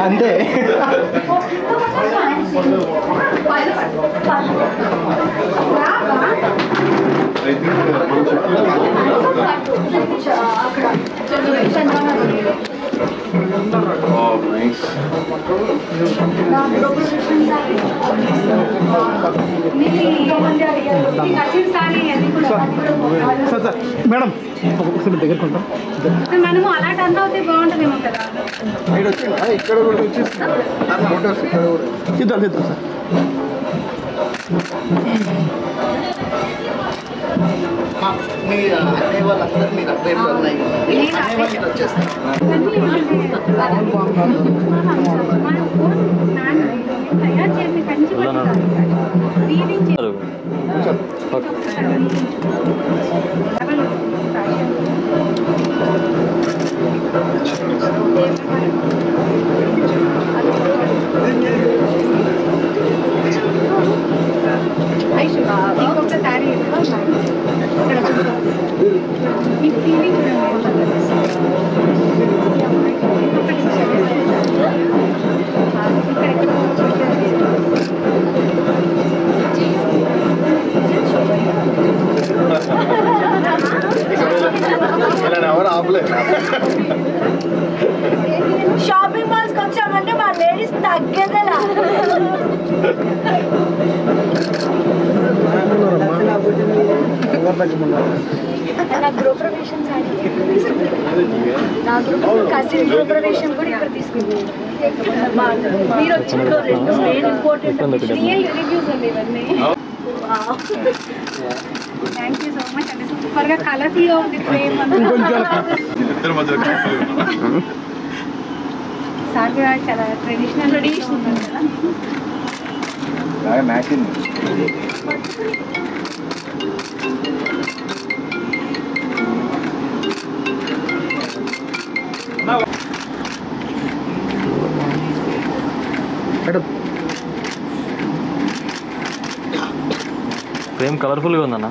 అంతే మేడం దగ్గర మనము అలా టర్న్ అవుతే బాగుంటుందేమో కదా ఇక్కడ కూడా ఫోటోస్ ఇక్కడ కూడా చూద్దాం చూద్దాం సార్ మీరు అనే వాళ్ళందరూ మీరు అప్డేట్ ఉన్నాయి వచ్చేస్తారు తయారు చేసి కంచి ఇంకొకసారి మీకు ఫీలింగ్ ఎవరు ఆపలేదు షాపింగ్ నా గృహప్రవేశం సారీ నా కజిన్ గృహప్రవేశం కూడా ఇక్కడ తీసుకుంది. మీరు వచ్చిన రెండు మెయిన్ ఇంపార్టెంట్ రియల్ రివ్యూస్ అండి ఇవన్నీ. థ్యాంక్ యూ సో మచ్ అండి. సూపర్గా కలర్ఫుల్గా ఉంది ఫ్రేమ్ సార్ కూడా చాలా ట్రెడిషనల్ ఉంటుంది కదా. ఫ్రేమ్ కలర్ఫుల్ గా ఉందన్న.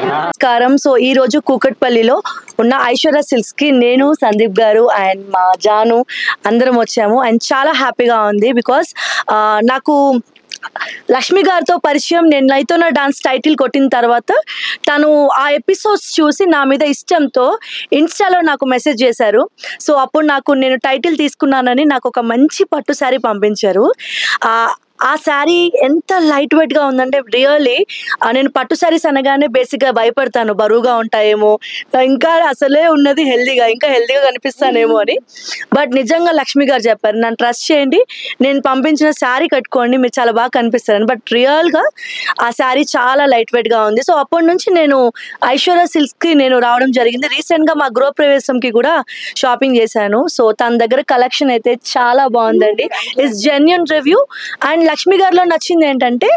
నమస్కారం. సో ఈ రోజు కూకట్పల్లిలో ఉన్న ఐశ్వర్య సిల్క్స్ కి నేను, సందీప్ గారు అండ్ మా జాను అందరం వచ్చాము. అండ్ చాలా హ్యాపీగా ఉంది బికాస్ నాకు లక్ష్మి గారితో పరిచయం. నేను నైతోనా డాన్స్ టైటిల్ కొట్టిన తర్వాత తను ఆ ఎపిసోడ్స్ చూసి నా మీద ఇష్టంతో ఇన్స్టాలో నాకు మెసేజ్ చేశారు. సో అప్పుడు నేను టైటిల్ తీసుకున్నానని నాకు ఒక మంచి పట్టు శారీ పంపించారు. ఆ శారీ ఎంత లైట్ వెయిట్గా ఉందంటే రియల్లీ నేను పట్టు శారీస్ అనగానే బేసిక్గా భయపడతాను, బరువుగా ఉంటాయేమో, ఇంకా అసలే ఉన్నది హెల్దీగా, ఇంకా హెల్దీగా కనిపిస్తానేమో అని. బట్ నిజంగా లక్ష్మి గారు చెప్పారు, నన్ను ట్రస్ట్ చేయండి, నేను పంపించిన శారీ కట్టుకోండి, మీరు చాలా బాగా కనిపిస్తారని. బట్ రియల్గా ఆ శారీ చాలా లైట్ వెయిట్గా ఉంది. సో అప్పటి నుంచి నేను ఐశ్వర్య సిల్క్స్కి నేను రావడం జరిగింది. రీసెంట్గా మా గృహప్రవేశంకి కూడా షాపింగ్ చేశాను. సో తన దగ్గర కలెక్షన్ అయితే చాలా బాగుందండి. It's genuine review. And Lakshmi గారిలో నచ్చింది ఏంటంటే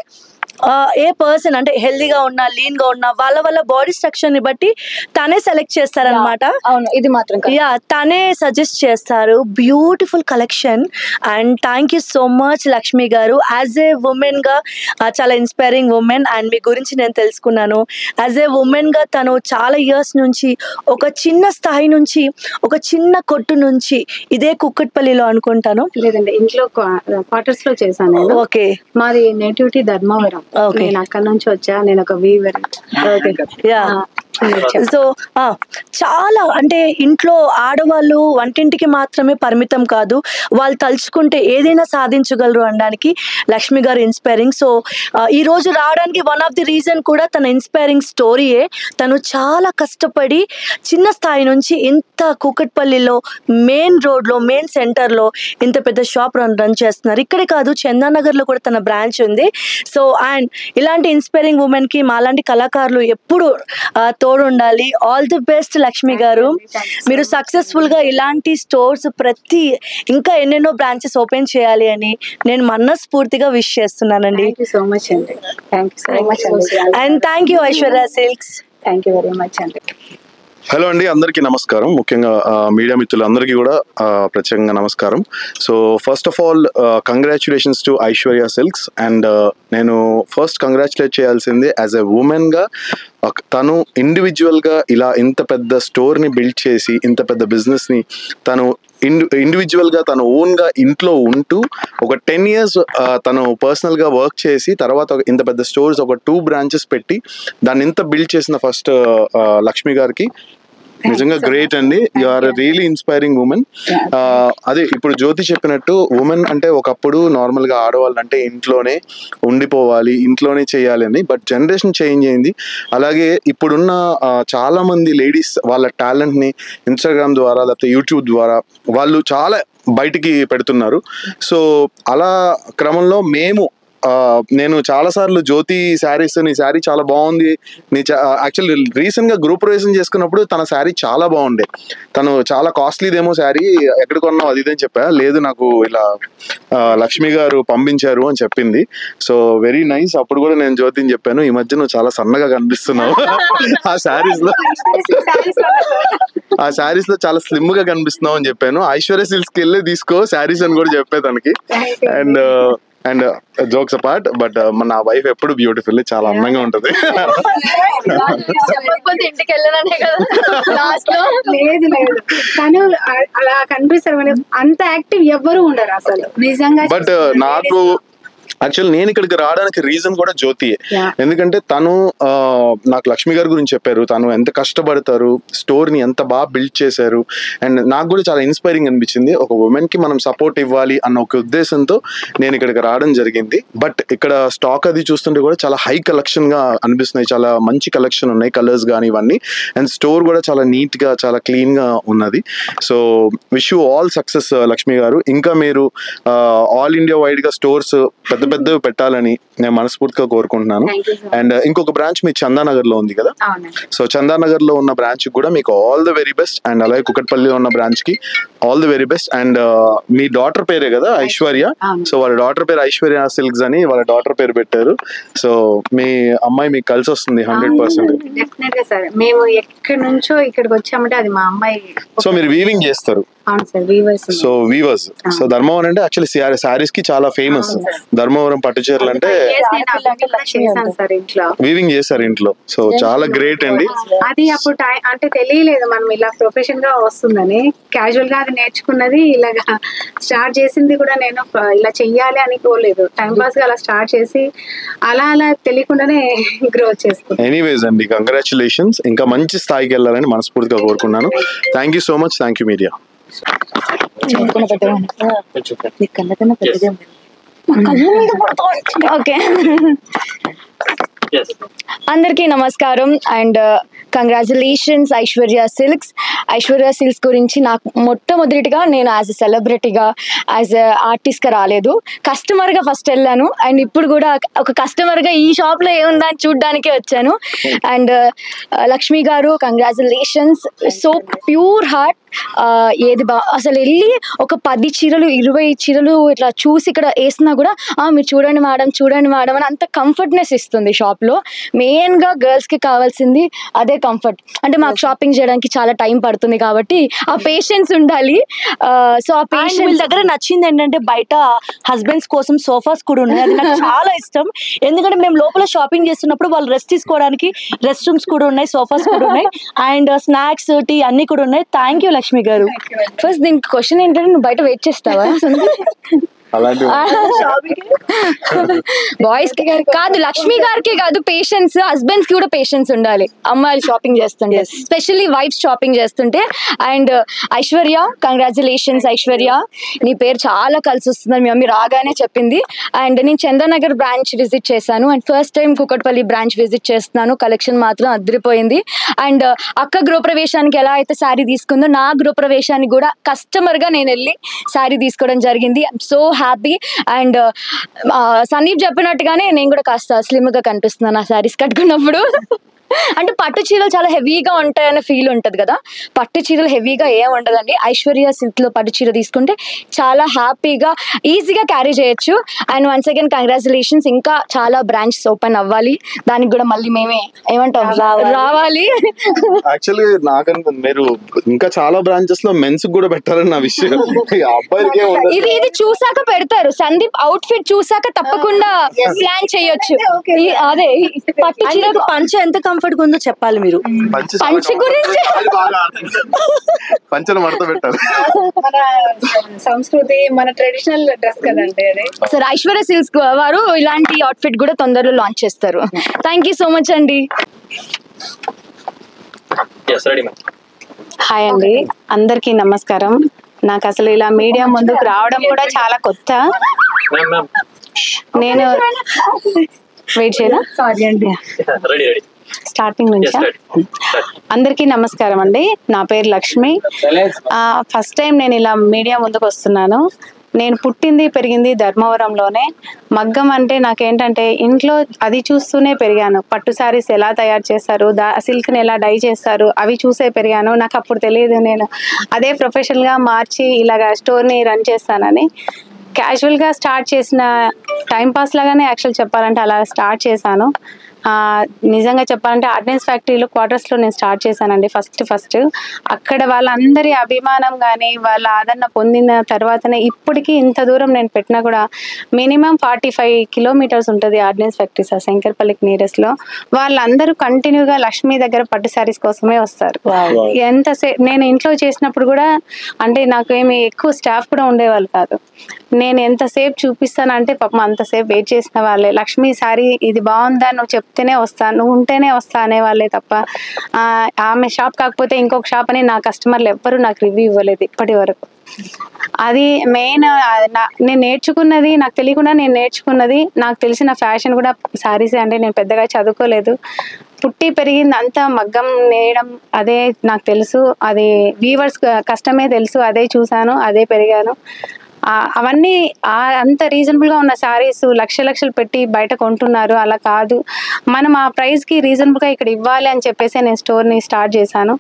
ఏ పర్సన్ అంటే హెల్దీగా ఉన్నా, లీన్ గా ఉన్నా, వాళ్ళ బాడీ స్ట్రక్చర్ ని బట్టి తనే సెలెక్ట్ చేస్తారనమాట. అవును, ఇది మాత్రం తనే సజెస్ట్ చేస్తారు. Beautiful collection. And thank you so much Lakshmi గారు. యాజ్ ఏ ఉమెన్ గా చాలా ఇన్స్పైరింగ్ ఉమెన్. అండ్ మీ గురించి నేను తెలుసుకున్నాను. యాజ్ ఏ ఉమెన్ గా తను చాలా ఇయర్స్ నుంచి ఒక చిన్న స్థాయి నుంచి, ఒక చిన్న కొట్టు నుంచి, ఇదే కుక్కట్పల్లిలో అనుకుంటాను, లేదండి ఇంట్లో క్వార్టర్స్ లో చేశాను నేను. ఓకే, మాది నేటివిటీ ధర్మవరం. నేను అక్కడ నుంచి వచ్చా. నేను ఒక వీవర్. సో చాలా అంటే ఇంట్లో ఆడవాళ్ళు వంటింటికి మాత్రమే పరిమితం కాదు, వాళ్ళు తలుచుకుంటే ఏదైనా సాధించగలరు అనడానికి లక్ష్మి గారు ఇన్స్పైరింగ్. సో ఈ రోజు రావడానికి వన్ ఆఫ్ ది రీజన్ కూడా తన ఇన్స్పైరింగ్ స్టోరీయే. తను చాలా కష్టపడి చిన్న స్థాయి నుంచి ఇంత కూకట్పల్లిలో మెయిన్ రోడ్లో, మెయిన్ సెంటర్లో ఇంత పెద్ద షాప్ రన్ చేస్తున్నారు. ఇక్కడే కాదు, చందానగర్లో కూడా తన బ్రాంచ్ ఉంది. సో అండ్ ఇలాంటి ఇన్స్పైరింగ్ ఉమెన్కి మాలాంటి కళాకారులు ఎప్పుడు తోడు ఉండాలి. ఆల్ ది బెస్ట్ లక్ష్మి గారు. మీరు సక్సెస్ఫుల్గా ఇలాంటి స్టోర్స్ ఇంకా ఎన్నెన్నో బ్రాంచెస్ ఓపెన్ చేయాలి అని నేను మనస్ఫూర్తిగా విష్ చేస్తున్నానండి. సో మచ్ అండి. Thank you so much and thank you Aishwarya silks. Thank you very much అండి. హలో అండి, అందరికీ నమస్కారం. ముఖ్యంగా మీడియా మిత్రులందరికీ కూడా ప్రత్యేకంగా నమస్కారం. So first of all congratulations to Aishwarya silks. And నేను ఫస్ట్ కంగ్రాచులేట్ చేయాల్సింది యాజ్ ఎ ఉమెన్గా, తను ఇండివిజువల్గా ఇలా ఇంత పెద్ద స్టోర్ని బిల్డ్ చేసి, ఇంత పెద్ద బిజినెస్ని తను ఇండివిజువల్గా తను ఓన్గా ఇంట్లో ఉంటూ ఒక 10 years తను పర్సనల్గా వర్క్ చేసి తర్వాత ఇంత పెద్ద స్టోర్స్ ఒక 2 branches పెట్టి దాన్ని ఇంత బిల్డ్ చేసిన ఫస్ట్ లక్ష్మి గారికి నిజంగా గ్రేట్ అండి. You are really inspiring woman. అదే ఇప్పుడు జ్యోతి చెప్పినట్టు, ఉమెన్ అంటే ఒకప్పుడు నార్మల్గా ఆడవాళ్ళు అంటే ఇంట్లోనే ఉండిపోవాలి, ఇంట్లోనే చేయాలి అని. బట్ జనరేషన్ చేంజ్ అయింది. అలాగే ఇప్పుడున్న చాలా మంది లేడీస్ వాళ్ళ టాలెంట్ని ఇన్స్టాగ్రామ్ ద్వారా లేకపోతే యూట్యూబ్ ద్వారా వాళ్ళు చాలా బయటికి పెడుతున్నారు. సో అలా క్రమంలో నేను చాలాసార్లు జ్యోతి శారీస్, నీ శారీ చాలా బాగుంది, యాక్చువల్లీ రీసెంట్గా గృహప్రవేశం చేసుకున్నప్పుడు తన శారీ చాలా బాగుండే. తను చాలా కాస్ట్లీదేమో శారీ, ఎక్కడ కొన్నావు అది ఇదని చెప్పా. లేదు నాకు ఇలా లక్ష్మి గారు పంపించారు అని చెప్పింది. So very nice. అప్పుడు కూడా నేను జ్యోతిని చెప్పాను, ఈ మధ్య నువ్వు చాలా సన్నగా కనిపిస్తున్నావు, ఆ శారీస్ లో చాలా స్లిమ్ గా కనిపిస్తున్నావు అని చెప్పాను. ఐశ్వర్య సిల్క్స్కి వెళ్ళి తీసుకో శారీస్ అని కూడా చెప్పే తనకి. అండ్ జోక్స్ అపార్ట్, బట్ నా వైఫ్ ఎప్పుడు బ్యూటిఫుల్, చాలా అందంగా ఉంటది. ఇంటికి వెళ్ళానే కదా లాస్ట్ లో. లేదు తను అలా కనిపిస్తారు, అంత యాక్టివ్ ఎవ్వరు ఉండరు అసలు నిజంగా. బట్ నాకు యాక్చువల్ నేను ఇక్కడికి రావడానికి రీజన్ కూడా జ్యోతియే. ఎందుకంటే తను నాకు లక్ష్మి గారి గురించి చెప్పారు, తను ఎంత కష్టపడతారు, స్టోర్ ని ఎంత బాగా బిల్డ్ చేశారు. అండ్ నాకు కూడా చాలా ఇన్స్పైరింగ్ అనిపించింది. ఒక ఉమెన్ కి మనం సపోర్ట్ ఇవ్వాలి అన్న ఒక ఉద్దేశంతో నేను ఇక్కడికి రావడం జరిగింది. బట్ ఇక్కడ స్టాక్ అది చూస్తుంటే కూడా చాలా హై కలెక్షన్ గా అనిపిస్తున్నాయి, చాలా మంచి కలెక్షన్ ఉన్నాయి, కలర్స్ కానీ ఇవన్నీ. అండ్ స్టోర్ కూడా చాలా నీట్ గా చాలా క్లీన్ గా ఉన్నది. So wish you all success Lakshmi గారు. ఇంకా మీరు ఆల్ ఇండియా వైడ్ గా స్టోర్స్ పెద్ద పెద్దవి పెట్టాలని నేను మనస్ఫూర్తిగా కోరుకుంటున్నాను. అండ్ ఇంకొక బ్రాంచ్ మీ చందానగర్ లో ఉంది కదా, సో చందానగర్ లో ఉన్న బ్రాంచ్ కూడా మీకు all the very best. And అలాగే కుకట్పల్లిలో ఉన్న బ్రాంచ్ కి all the very best. And me daughter పేరే కదా ఐశ్వర్య, సో వాళ్ళ డాటర్ పేరు ఐశ్వర్య సిల్క్స్ అని వాళ్ళ డాటర్ పేరు పెట్టారు. సో మీ అమ్మాయి మీకు కలిసి వస్తుంది 100%. డెఫినెట్ గా సార్, మేము ఎక్కడి నుంచో ఇక్కడికి వచ్చామంటే అది మా అమ్మాయి. సో మీరు వీవింగ్ చేస్తారు? అవును sir, weavers. So weavers. So Dharmavaram అంటే యాక్చువల్లీ శారీస్ కి చాలా ఫేమస్. ధర్మవరం పట్టు చీరలు అంటే వీవింగ్ చేశారు ఇంట్లో. సో చాలా గ్రేట్ అండి. అది అప్పుడు అంటే తెలియలేదు మనం ఇలా ప్రొఫెషన్ గా వస్తుందని. క్యాజువల్ గా అది నేర్చుకున్నది, ఇలాగా స్టార్ట్ చేసింది కూడా నేను ఇలా చెయ్యాలి అని కోలేదు. టైం పాస్ గా అలా స్టార్ట్ చేసి అలా అలా తెలియకుండానే గ్రో చేసుకున్నాను. ఎనీవేస్ అండి, కంగ్రాచులేషన్స్. ఇంకా మంచి స్థాయికి వెళ్ళాలని మనస్ఫూర్తిగా కోరుకున్నాను. Thank you so much. Thank you media. Okay, అందరికీ నమస్కారం and congratulations Aishwarya silks. Aishwarya silks గురించి నాకు మొట్టమొదటిగా నేను యాజ్ ఎ సెలబ్రిటీగా, యాజ్ ఎ ఆర్టిస్ట్గా రాలేదు, కస్టమర్గా ఫస్ట్ వెళ్ళాను. అండ్ ఇప్పుడు కూడా ఒక కస్టమర్గా ఈ షాప్లో ఏముందా అని చూడ్డానికే వచ్చాను. అండ్ లక్ష్మి గారు కంగ్రాచులేషన్స్, సో ప్యూర్ హార్ట్. ఏది అసలు వెళ్ళి ఒక 10 చీరలు 20 చీరలు ఇట్లా చూసి ఇక్కడ వేసినా కూడా మీరు చూడండి మేడం అని అంత కంఫర్ట్నెస్ ఇస్తుంది షాప్లో. మెయిన్గా గర్ల్స్కి కావాల్సింది అదే కంఫర్ట్. అంటే మాకు షాపింగ్ చేయడానికి చాలా టైం పడుతుంది కాబట్టి ఆ పేషెన్స్ ఉండాలి. సో ఆ పేషెన్స్ దగ్గర నచ్చింది ఏంటంటే బయట హస్బెండ్స్ కోసం సోఫాస్ కూడా ఉన్నాయి, అది నాకు చాలా ఇష్టం. ఎందుకంటే మేము లోపల షాపింగ్ చేస్తున్నప్పుడు వాళ్ళు రెస్ట్ తీసుకోవడానికి రెస్ట్ రూమ్స్ కూడా ఉన్నాయి, సోఫాస్ కూడా ఉన్నాయి, అండ్ స్నాక్స్ టీ అన్ని కూడా ఉన్నాయి. థ్యాంక్ యూ లక్ష్మి గారు. ఫస్ట్ దీనికి క్వశ్చన్ ఏంటంటే నువ్వు బయట వెయిట్ చేస్తావా? బాయ్స్ కి కాదు, లక్ష్మి గారికి కాదు, పేషెన్స్, హస్బెండ్స్ కి కూడా పేషెన్స్ ఉండాలి అమ్మాయిలు షాపింగ్ చేస్తుంటే, ఎస్పెషల్లీ వైఫ్స్ షాపింగ్ చేస్తుంటే. అండ్ ఐశ్వర్య కంగ్రాచులేషన్స్ ఐశ్వర్య, నీ పేరు చాలా కలిసి వస్తుందని మీ మమ్మీ రాగానే చెప్పింది. అండ్ నేను చందానగర్ బ్రాంచ్ విజిట్ చేశాను and first time Kukatpally branch visit చేస్తున్నాను. కలెక్షన్ మాత్రం అదిరిపోయింది. అండ్ అక్క గృహప్రవేశానికి ఎలా అయితే శారీ తీసుకుందో నా గృహప్రవేశానికి కూడా కస్టమర్ గా నేను వెళ్ళి శారీ తీసుకోవడం జరిగింది. I'm so happy. And Sandeep చెప్పినట్టుగానే నేను కూడా కాస్త స్లిమ్ గా కనిపిస్తున్నాను ఆ శారీస్ కట్టుకున్నప్పుడు. అంటే పట్టు చీరలు చాలా హెవీగా ఉంటాయనే ఫీల్ ఉంటుంది కదా, పట్టు చీరలు హెవీగా ఏం ఉండదండి. ఐశ్వర్య సిల్క్ లో పట్టు చీర తీసుకుంటే చాలా హ్యాపీగా ఈజీగా క్యారీ చేయొచ్చు. And once again congratulations. ఇంకా చాలా బ్రాంచెస్ ఓపెన్ అవ్వాలి, దానికి కూడా మళ్ళీ మేమే ఏమంటాం రావాలి. యాక్చువల్లీ నాకంటే మీరు ఇంకా చాలా బ్రాంచెస్ లో మెన్స్ కూడా పెట్టారని నా విషయం. ఇది చూసాక పెడతారు. సందీప్ అవుట్ ఫిట్ చూసాక తప్పకుండా ప్లాన్ చేయొచ్చు. అదే పట్టు చీర పంచ ఎంత కంఫర్ట్ ఉందో చెప్పాలి మీరు. పంచ గురించి పంచను మడత పెట్టాలి. మన సంస్కృతి, మన ట్రెడిషనల్ డ్రెస్ కదండి అది. సార్ ఐశ్వర్య సిల్క్స్ వారు ఇలాంటి అవుట్ఫిట్ కూడా తొందరలో లాంచ్ చేస్తారు. థ్యాంక్ యూ సో మచ్ అండి. హాయ్ అండి, అందరికీ నమస్కారం. నాకు అసలు ఇలా మీడియా ముందుకు రావడం కూడా చాలా కొత్త. నేను వెయిట్ చేయనా? సారీ అండి, స్టార్టింగ్ నుంచా? అందరికీ నమస్కారం అండి, నా పేరు లక్ష్మి. ఫస్ట్ టైం నేను ఇలా మీడియా ముందుకు వస్తున్నాను. నేను పుట్టింది పెరిగింది ధర్మవరంలోనే. మగ్గం అంటే నాకేంటంటే ఇంట్లో అది చూస్తూనే పెరిగాను. పట్టు శారీస్ ఎలా తయారు చేస్తారు, సిల్క్ని ఎలా డై చేస్తారు అవి చూసే పెరిగాను. నాకు అప్పుడు తెలియదు నేను అదే ప్రొఫెషనల్గా మార్చి ఇలాగ స్టోర్ని రన్ చేస్తానని. క్యాజువల్గా స్టార్ట్ చేసిన టైంపాస్ లాగానే యాక్చువల్ చెప్పాలంటే అలా స్టార్ట్ చేశాను. నిజంగా చెప్పాలంటే ఆర్డినెన్స్ ఫ్యాక్టరీలో క్వార్టర్స్లో నేను స్టార్ట్ చేశానండి ఫస్ట్. అక్కడ వాళ్ళందరి అభిమానం కానీ వాళ్ళ ఆదరణ పొందిన తర్వాతనే ఇప్పటికీ ఇంత దూరం నేను పెట్టినా కూడా మినిమం 45 కిలోమీటర్స్ ఉంటుంది ఆర్డినెన్స్ ఫ్యాక్టరీ సార్, శంకర్పల్లికి నియరెస్ట్లో. వాళ్ళందరూ కంటిన్యూగా లక్ష్మి దగ్గర పట్టు శారీస్ కోసమే వస్తారు. ఎంతసేపు నేను ఇంట్లో చేసినప్పుడు కూడా అంటే నాకు ఏమి ఎక్కువ స్టాఫ్ కూడా ఉండేవాళ్ళు కాదు. నేను ఎంతసేపు చూపిస్తానంటే పాపం అంతసేపు వెయిట్ చేసిన వాళ్ళే. లక్ష్మి సారీ ఇది బాగుందా, నువ్వు చెప్తేనే వస్తా, నువ్వు ఉంటేనే వస్తా అనేవాళ్ళే తప్ప ఆమె షాప్ కాకపోతే ఇంకొక షాప్ అని నా కస్టమర్లు ఎవ్వరూ నాకు రివ్యూ ఇవ్వలేదు ఇప్పటి వరకు. అది మెయిన్. నేను నేర్చుకున్నది నాకు తెలియకుండా నేను నేర్చుకున్నది, నాకు తెలిసిన ఫ్యాషన్ కూడా సారీసే. అంటే నేను పెద్దగా చదువుకోలేదు, పుట్టి పెరిగింది అంతా మగ్గం నేయడం అదే నాకు తెలుసు, అది వీవర్స్ కష్టమే తెలుసు, అదే చూశాను, అదే పెరిగాను. అవన్నీ అంత రీజనబుల్గా ఉన్న శారీస్ లక్షలు పెట్టి బయట కొంటున్నారు, అలా కాదు. మనం ఆ ప్రైస్కి రీజనబుల్గా ఇక్కడ ఇవ్వాలి అని చెప్పేసి నేను స్టోర్ని స్టార్ట్ చేశాను.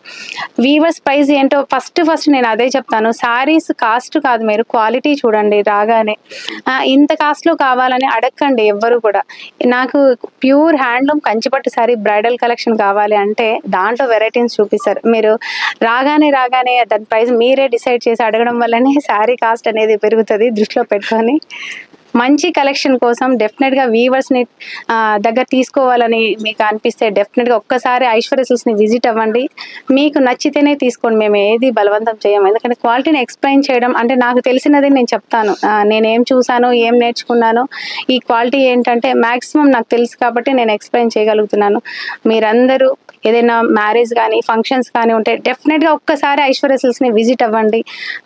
వీవర్స్ ప్రైస్ ఏంటో ఫస్ట్ నేను అదే చెప్తాను. శారీస్ కాస్ట్ కాదు, మీరు క్వాలిటీ చూడండి. రాగానే ఇంత కాస్ట్లో కావాలని అడగండి ఎవ్వరు కూడా. నాకు ప్యూర్ హ్యాండ్లూమ్ కంచిపట్టు శారీ బ్రైడల్ కలెక్షన్ కావాలి అంటే దాంట్లో వెరైటీస్ చూపిస్తారు. మీరు రాగానే దాని ప్రైస్ మీరే డిసైడ్ చేసి అడగడం వల్లనే శారీ కాస్ట్ అనేది పెరుగుతుంది. దృష్టిలో పెట్టుకొని మంచి కలెక్షన్ కోసం డెఫినెట్గా వీవర్స్ని దగ్గర తీసుకోవాలని మీకు అనిపిస్తే డెఫినెట్గా ఒక్కసారి ఐశ్వర్య సిల్క్స్ని విజిట్ అవ్వండి. మీకు నచ్చితేనే తీసుకోండి, మేము ఏది బలవంతం చేయము. ఎందుకంటే క్వాలిటీని ఎక్స్ప్లెయిన్ చేయడం అంటే నాకు తెలిసినది నేను చెప్తాను. నేనేం చూసాను, ఏం నేర్చుకున్నాను, ఈ క్వాలిటీ ఏంటంటే మ్యాక్సిమం నాకు తెలుసు కాబట్టి నేను ఎక్స్ప్లెయిన్ చేయగలుగుతున్నాను. మీరందరూ ఏదైనా మ్యారేజ్ కానీ ఫంక్షన్స్ కానీ ఉంటే డెఫినెట్గా ఒక్కసారి ఐశ్వర్య సిల్క్స్ని విజిట్ అవ్వండి.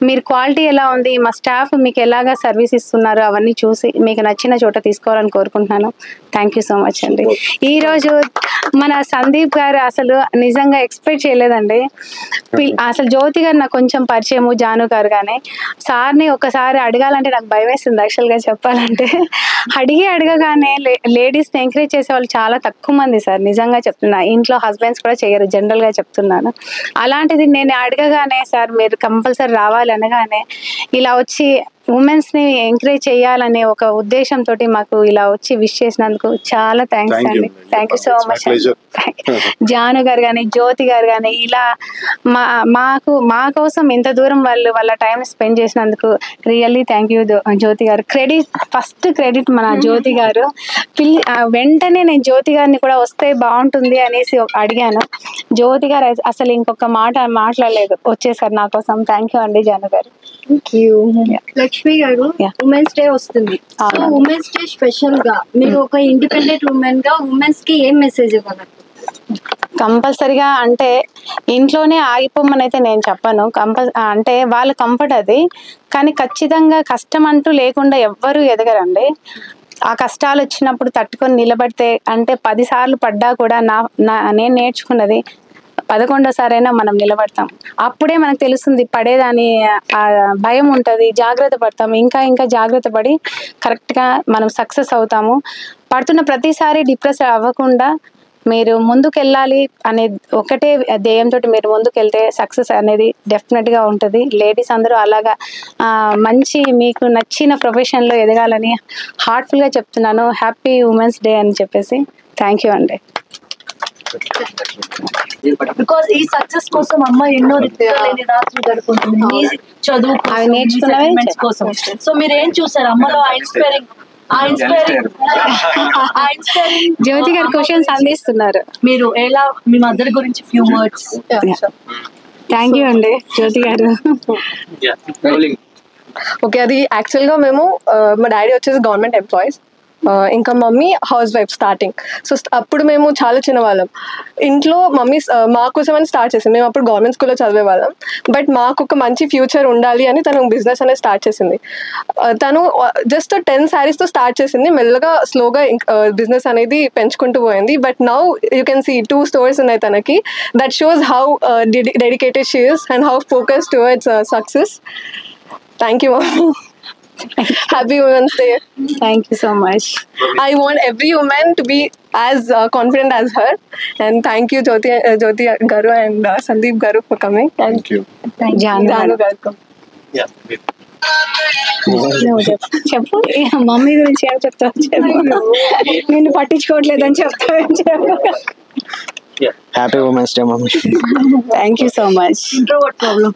మీరు క్వాలిటీ ఎలా ఉంది, మా స్టాఫ్ మీకు ఎలాగా సర్వీస్ ఇస్తున్నారు అవన్నీ చూసి మీకు నచ్చిన చోట తీసుకోవాలని కోరుకుంటున్నాను. థ్యాంక్ యూ సో మచ్ అండి. ఈరోజు మన సందీప్ గారు అసలు నిజంగా ఎక్స్పెక్ట్ చేయలేదండి. అసలు జ్యోతి గారు నాకు కొంచెం పరిచయము, జాను గారు కానీ సార్ని ఒకసారి అడగాలంటే నాకు భయం వేస్తుంది యాక్చువల్గా చెప్పాలంటే. అడగగానే లేడీస్ని ఎంకరేజ్ చేసే వాళ్ళు చాలా తక్కువ మంది సార్, నిజంగా చెప్తున్నా. ఇంట్లో హస్బెండ్స్ కూడా చేయరు, జనరల్గా చెప్తున్నాను. అలాంటిది నేను అడగగానే సార్ మీరు కంపల్సరీ రావాలి అనగానే ఇలా వచ్చి ఉమెన్స్ని ఎంకరేజ్ చేయాలనే ఒక ఉద్దేశంతో మాకు ఇలా వచ్చి విష్ చేసినందుకు చాలా థ్యాంక్స్ అండి. Thank you so much. Janu గారు కానీ జ్యోతి గారు కానీ ఇలా మా కోసం ఇంత దూరం వాళ్ళ టైం స్పెండ్ చేసినందుకు రియల్లీ థ్యాంక్ యూ జ్యోతి గారు. ఫస్ట్ క్రెడిట్ మన జ్యోతి గారు. వెంటనే నేను జ్యోతి గారిని కూడా వస్తే బాగుంటుంది అనేసి అడిగాను. జ్యోతి గారు అసలు ఇంకొక మాట మాట్లాడలేదు, వచ్చేసారు నా కోసం. థ్యాంక్ యూ అండి జాను గారు. లక్ష్మి గారు, ఉమెన్స్ డే వస్తుంది. సో ఉమెన్స్ డే స్పెషల్ గా మీరు ఒక ఇండిపెండెంట్ ఉమెన్ గా ఉమెన్స్ కి ఏం మెసేజ్ ఇవ్వాలి? కంపల్సరిగా అంటే ఇంట్లోనే ఆగిపోమని అయితే నేను చెప్పను. అంటే వాళ్ళ కంఫర్ట్ అది, కానీ ఖచ్చితంగా కష్టం అంటూ లేకుండా ఎవ్వరూ ఎదగరండి. ఆ కష్టాలు వచ్చినప్పుడు తట్టుకొని నిలబడితే అంటే 10 సార్లు పడ్డా కూడా నేను నేర్చుకున్నది 11వ మనం నిలబడతాం. అప్పుడే మనకు తెలుస్తుంది పడేదాని భయం ఉంటుంది, జాగ్రత్త పడతాం. ఇంకా జాగ్రత్త పడి కరెక్ట్గా మనం సక్సెస్ అవుతాము. పడుతున్న ప్రతిసారి డిప్రెస్ అవ్వకుండా మీరు ముందుకెళ్ళాలి అనే ఒకటే ధ్యేయంతో మీరు ముందుకెళ్తే సక్సెస్ అనేది డెఫినెట్గా ఉంటుంది. లేడీస్ అందరూ అలాగా మంచి మీకు నచ్చిన ప్రొఫెషన్లో ఎదగాలని హార్ట్ఫుల్గా చెప్తున్నాను. హ్యాపీ ఉమెన్స్ డే అని చెప్పేసి థ్యాంక్ యూ అండి. బికాస్ ఈ సక్సెస్ కోసం అమ్మ ఎన్నో రాత్రులు గడుపుతుంది, చదువు అవి నేర్చుకున్నవే కోసం. సో మీరు ఏం చూసారు అమ్మలో ఇన్స్పైరింగ్? జ్యోతి గారు క్వశ్చన్స్ అందిస్తున్నారు. మీరు ఎలా మీ మదర్ గురించి ఫ్యూ వర్డ్స్? థ్యాంక్ యూ అండి జ్యోతి గారు. ఓకే, అది యాక్చువల్గా మేము మా డాడీ వచ్చేసి గవర్నమెంట్ ఎంప్లాయీస్, ఇంకా mummy house wife starting. So అప్పుడు మేము చాలా చిన్నవాళ్ళం. ఇంట్లో మమ్మీ మా కోసమని స్టార్ట్ చేసింది. మేము అప్పుడు గవర్నమెంట్ స్కూల్లో చదివేవాళ్ళం. బట్ మాకు ఒక మంచి ఫ్యూచర్ ఉండాలి అని తను బిజినెస్ అనేది స్టార్ట్ చేసింది. తను జస్ట్ 10 శారీస్తో స్టార్ట్ చేసింది. మెల్లగా స్లోగా బిజినెస్ అనేది పెంచుకుంటూ పోయింది. But now you can see 2 stores ఉన్నాయి తనకి. That shows how dedicated she is and how focus towards success. Thank you mummy. Happy Women's Day. Thank you so much. I want every woman to be as confident as her. And thank you Jyoti Garu and Sandeep Garu for coming. Thank you. Janu Garu. Yeah. నువ్వు చెప్పు mummy గురించి ఏం చెప్తావు చెప్పు. నిన్ను పట్టించుకోవట్లేదని చెప్తావని చెప్పు. Happy women's day mummy. Thank you so much. Introvert problem.